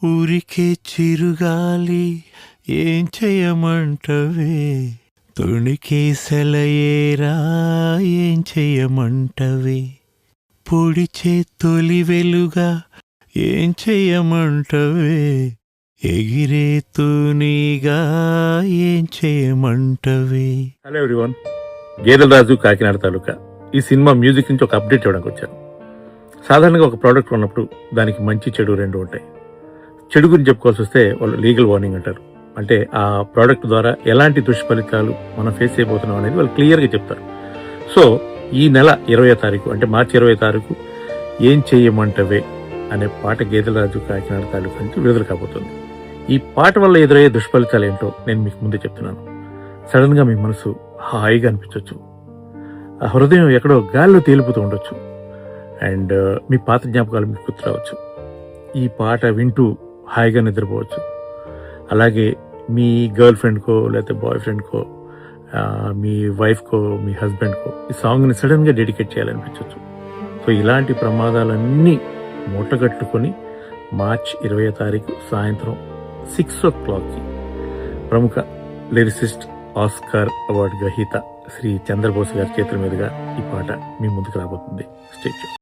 ఊరికే చిరుగాలి ఏం చెయ్యమంటవే, తొణికే సెలయేరా ఏం చెయ్యమంటవే, పొడిచే తొలి వెలుగా ఏం చెయ్యమంటవే, ఎగిరే తూనీగా ఏం చెయ్యమంటవే. హలో ఎవ్రీవన్, గేదెల రాజు కాకినాడ తాలూకా ఈ సినిమా మ్యూజిక్ నుంచి ఒక అప్డేట్ ఇవ్వడానికి వచ్చాను. సాధారణంగా ఒక ప్రోడక్ట్ ఉన్నప్పుడు దానికి మంచి చెడు రెండు ఉంటాయి. చెడు గురించి చెప్పుకోవాల్సి వస్తే వాళ్ళు లీగల్ వార్నింగ్ అంటారు. అంటే ఆ ప్రోడక్ట్ ద్వారా ఎలాంటి దుష్ఫలితాలు మనం ఫేస్ చేయబోతున్నాం అనేది వాళ్ళు క్లియర్గా చెప్తారు. సో ఈ నెల 20వ తారీఖు అంటే మార్చి 20వ తారీఖు ఏం చెయ్యమంటవే అనే పాట గేదెల రాజు కాకినాడ తాలూకా నుంచి విడుదల కాబోతుంది. ఈ పాట వల్ల ఎదురయ్యే దుష్ఫలితాలు ఏంటో నేను మీకు ముందే చెప్తున్నాను. సడన్ గా మీ మనసు హాయిగా అనిపించవచ్చు, ఆ హృదయం ఎక్కడో గాల్లో తేలిపోతూ ఉండొచ్చు, అండ్ మీ పాత జ్ఞాపకాలు మీకు గుర్తు రావచ్చు. ఈ పాట వింటూ హాయిగా నిద్రపోవచ్చు. అలాగే మీ గర్ల్ ఫ్రెండ్కో లేకపోతే బాయ్ ఫ్రెండ్కో, మీ వైఫ్కో, మీ హస్బెండ్కో ఈ సాంగ్ని సడన్గా డెడికేట్ చేయాలనిపించవచ్చు. సో ఇలాంటి ప్రమాదాలన్నీ మూటగట్టుకొని మార్చి 20వ తారీఖు సాయంత్రం 6 o'clock ప్రముఖ లిరిసిస్ట్, ఆస్కార్ అవార్డు గ్రహీత శ్రీ చంద్రబోస్ గారి చేతుల మీదుగా ఈ పాట మీ ముందుకు రాబోతుంది. Stay tune.